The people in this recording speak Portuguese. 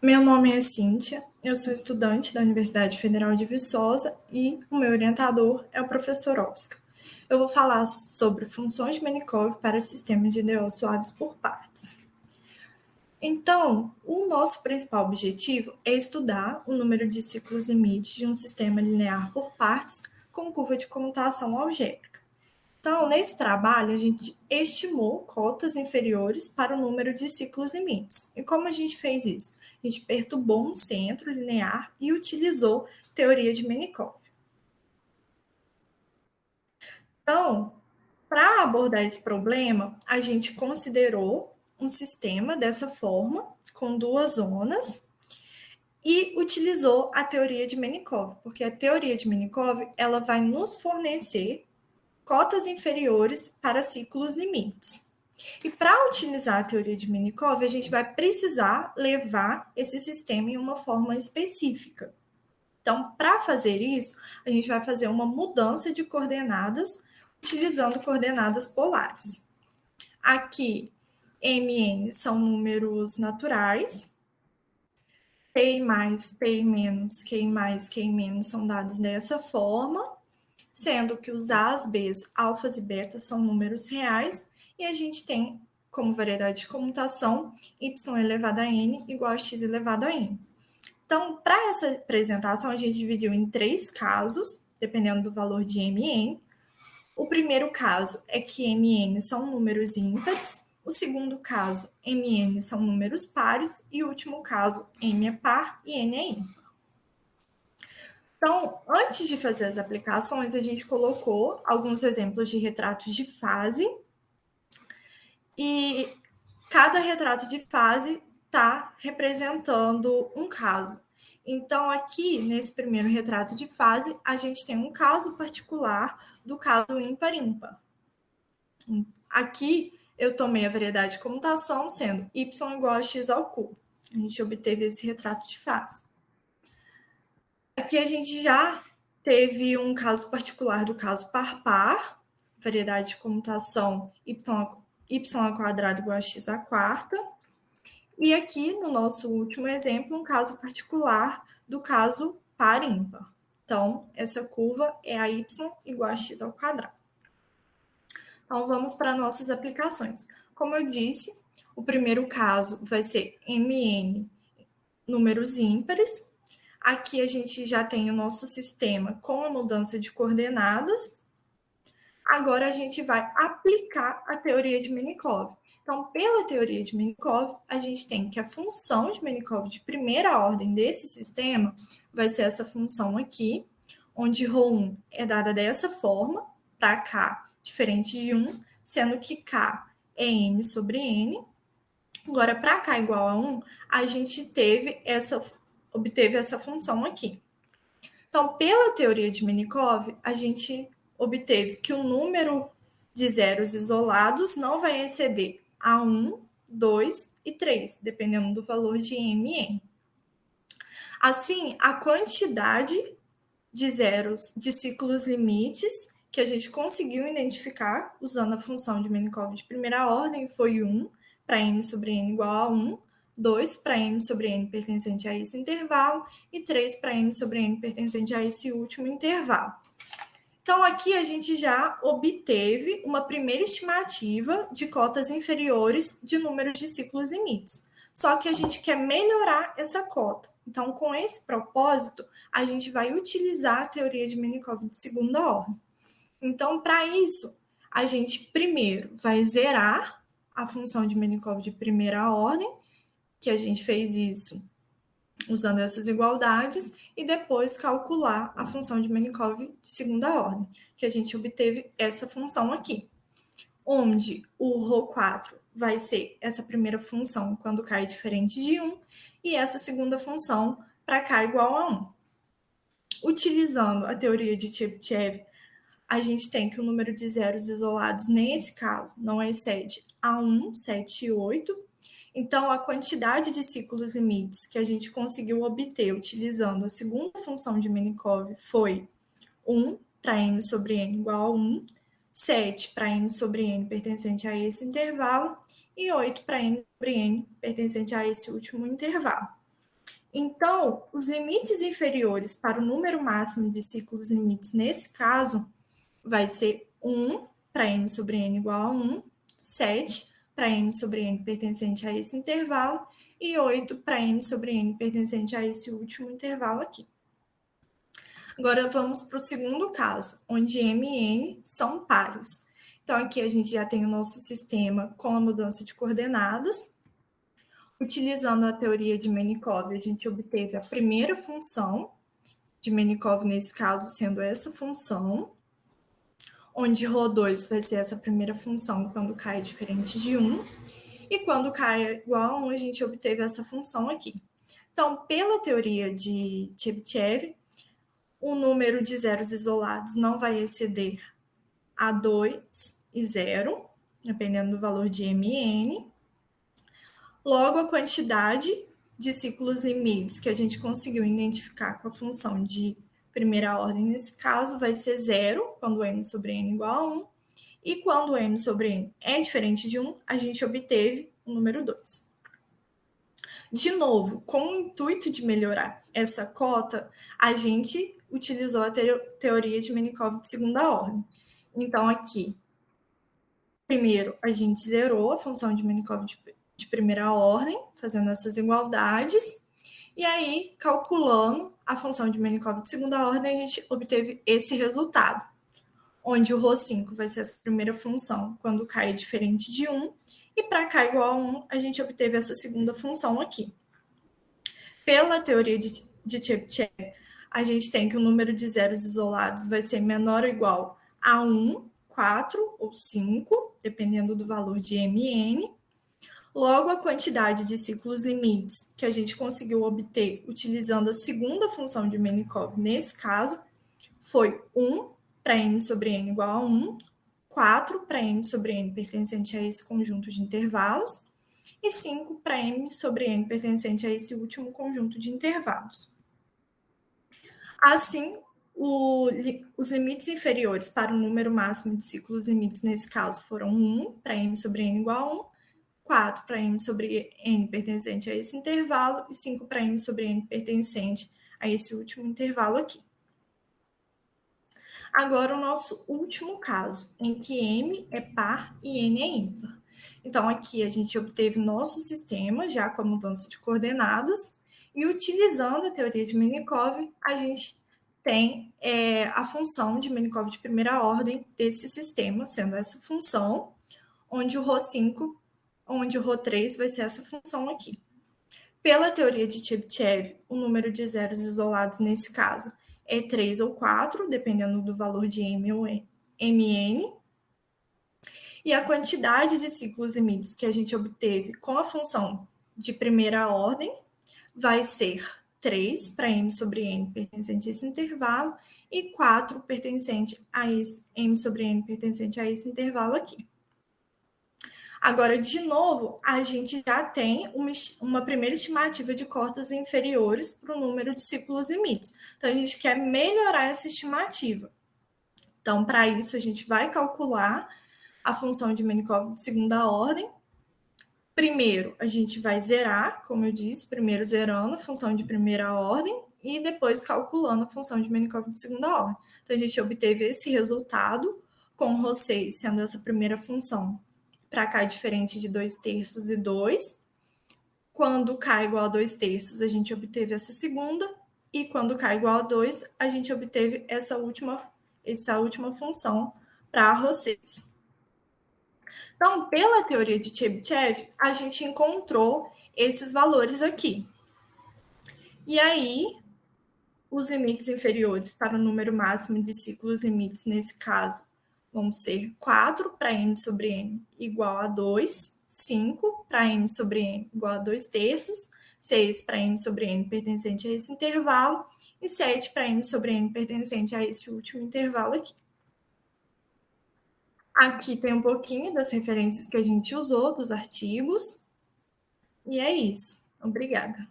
Meu nome é Cíntia, eu sou estudante da Universidade Federal de Viçosa e o meu orientador é o professor Oscar. Eu vou falar sobre funções de Markov para sistemas de DO suaves por partes. Então, o nosso principal objetivo é estudar o número de ciclos limites de um sistema linear por partes com curva de comutação algébrica. Então, nesse trabalho, a gente estimou cotas inferiores para o número de ciclos limites. E como a gente fez isso? A gente perturbou um centro linear e utilizou teoria de Markov. Então, para abordar esse problema, a gente considerou um sistema dessa forma, com duas zonas, e utilizou a teoria de Markov, porque a teoria de Markov ela vai nos fornecer cotas inferiores para ciclos limites. E para utilizar a teoria de Markov, a gente vai precisar levar esse sistema em uma forma específica. Então, para fazer isso, a gente vai fazer uma mudança de coordenadas utilizando coordenadas polares. Aqui, MN são números naturais, P mais, P menos, Q mais, Q menos são dados dessa forma, sendo que os A's, B's, alfas e betas são números reais, e a gente tem como variedade de comutação y elevado a n igual a x elevado a n. Então, para essa apresentação, a gente dividiu em 3 casos, dependendo do valor de mn. O primeiro caso é que mn são números ímpares, o segundo caso, mn são números pares, e o último caso, m é par e n é ímpar. Então, antes de fazer as aplicações, a gente colocou alguns exemplos de retratos de fase, e cada retrato de fase está representando um caso. Então, aqui, nesse primeiro retrato de fase, a gente tem um caso particular do caso ímpar-ímpar. Aqui, eu tomei a variedade de comutação, sendo y igual a x ao cubo. A gente obteve esse retrato de fase. Aqui a gente já teve um caso particular do caso par-par, variedade de comutação y ao quadrado igual a x à quarta. E aqui, no nosso último exemplo, um caso particular do caso par-ímpar. Então, essa curva é a y igual a x ao quadrado. Então, vamos para nossas aplicações. Como eu disse, o primeiro caso vai ser MN, números ímpares. Aqui a gente já tem o nosso sistema com a mudança de coordenadas. Agora a gente vai aplicar a teoria de Markov. Então, pela teoria de Markov, a gente tem que a função de Markov de primeira ordem desse sistema vai ser essa função aqui, onde ρ1 é dada dessa forma, para K diferente de 1, sendo que K é M sobre N. Agora, para K igual a 1, a gente obteve essa função aqui. Então, pela teoria de Markov, a gente obteve que o número de zeros isolados não vai exceder a 1, 2 e 3, dependendo do valor de mn. Assim, a quantidade de zeros de ciclos limites que a gente conseguiu identificar usando a função de Markov de primeira ordem foi 1 para m sobre n igual a 1, 2 para m sobre n pertencente a esse intervalo e 3 para m sobre n pertencente a esse último intervalo. Então, aqui a gente já obteve uma primeira estimativa de cotas inferiores de número de ciclos limites. Só que a gente quer melhorar essa cota. Então, com esse propósito, a gente vai utilizar a teoria de Markov de segunda ordem. Então, para isso, a gente primeiro vai zerar a função de Markov de primeira ordem, que a gente fez isso usando essas igualdades, e depois calcular a função de Markov de segunda ordem, que a gente obteve essa função aqui, onde o ρ4 vai ser essa primeira função quando k é diferente de 1, e essa segunda função para k igual a 1. Utilizando a teoria de Chebyshev, a gente tem que o número de zeros isolados, nesse caso, não excede a 1, 7 e 8. Então, a quantidade de ciclos limites que a gente conseguiu obter utilizando a segunda função de Markov foi 1 para m sobre n igual a 1, 7 para m sobre n pertencente a esse intervalo e 8 para m sobre n pertencente a esse último intervalo. Então, os limites inferiores para o número máximo de ciclos limites, nesse caso, vai ser 1 para m sobre n igual a 1, 7 para m sobre n pertencente a esse intervalo e 8 para m sobre n pertencente a esse último intervalo aqui. Agora vamos para o segundo caso, onde m e n são pares. Então, aqui a gente já tem o nosso sistema com a mudança de coordenadas. Utilizando a teoria de Markov, a gente obteve a primeira função de Markov, nesse caso, sendo essa função, onde ρ2 vai ser essa primeira função quando k é diferente de 1, e quando k é igual a 1, a gente obteve essa função aqui. Então, pela teoria de Chebyshev, o número de zeros isolados não vai exceder a 2 e 0, dependendo do valor de m e n. Logo, a quantidade de ciclos limites que a gente conseguiu identificar com a função de primeira ordem, nesse caso, vai ser 0, quando m sobre n igual a 1, e quando m sobre n é diferente de 1, a gente obteve o número 2. De novo, com o intuito de melhorar essa cota, a gente utilizou a teoria de Markov de segunda ordem. Então, aqui, primeiro, a gente zerou a função de Markov de primeira ordem, fazendo essas igualdades, e aí, calculando a função de Markov de segunda ordem, a gente obteve esse resultado, onde o ρ5 vai ser essa primeira função quando k é diferente de 1, e para k igual a 1, a gente obteve essa segunda função aqui. Pela teoria de Chebyshev, a gente tem que o número de zeros isolados vai ser menor ou igual a 1, 4 ou 5, dependendo do valor de m e n. Logo, a quantidade de ciclos limites que a gente conseguiu obter utilizando a segunda função de Markov, nesse caso, foi 1 para m sobre n igual a 1, 4 para m sobre n pertencente a esse conjunto de intervalos, e 5 para m sobre n pertencente a esse último conjunto de intervalos. Assim, os limites inferiores para o número máximo de ciclos limites, nesse caso, foram 1 para m sobre n igual a 1, 4 para m sobre n pertencente a esse intervalo e 5 para m sobre n pertencente a esse último intervalo aqui. Agora, o nosso último caso, em que m é par e n é ímpar. Então, aqui a gente obteve nosso sistema, já com a mudança de coordenadas, e utilizando a teoria de Markov, a gente tem a função de Markov de primeira ordem desse sistema, sendo essa função, onde o ρ5, onde o ρ3 vai ser essa função aqui. Pela teoria de Chebyshev, o número de zeros isolados nesse caso é 3 ou 4, dependendo do valor de m ou mn. E a quantidade de ciclos limites que a gente obteve com a função de primeira ordem vai ser 3 para m sobre n pertencente a esse intervalo e 4 pertencente a esse m sobre n pertencente a esse intervalo aqui. Agora, de novo, a gente já tem uma primeira estimativa de cotas inferiores para o número de ciclos limites. Então, a gente quer melhorar essa estimativa. Então, para isso, a gente vai calcular a função de Markov de segunda ordem. Primeiro, a gente vai zerar, como eu disse, primeiro zerando a função de primeira ordem e depois calculando a função de Markov de segunda ordem. Então, a gente obteve esse resultado com o ρ6 sendo essa primeira função para k diferente de 2/3 e 2. Quando k igual a 2/3, a gente obteve essa segunda, e quando k igual a 2, a gente obteve essa última função para a ρ6. Então, pela teoria de Chebyshev, a gente encontrou esses valores aqui. E aí, os limites inferiores para o número máximo de ciclos limites, nesse caso, vão ser 4 para m sobre n igual a 2, 5 para m sobre n igual a 2/3, 6 para m sobre n pertencente a esse intervalo e 7 para m sobre n pertencente a esse último intervalo aqui. Aqui tem um pouquinho das referências que a gente usou, dos artigos. E é isso. Obrigada.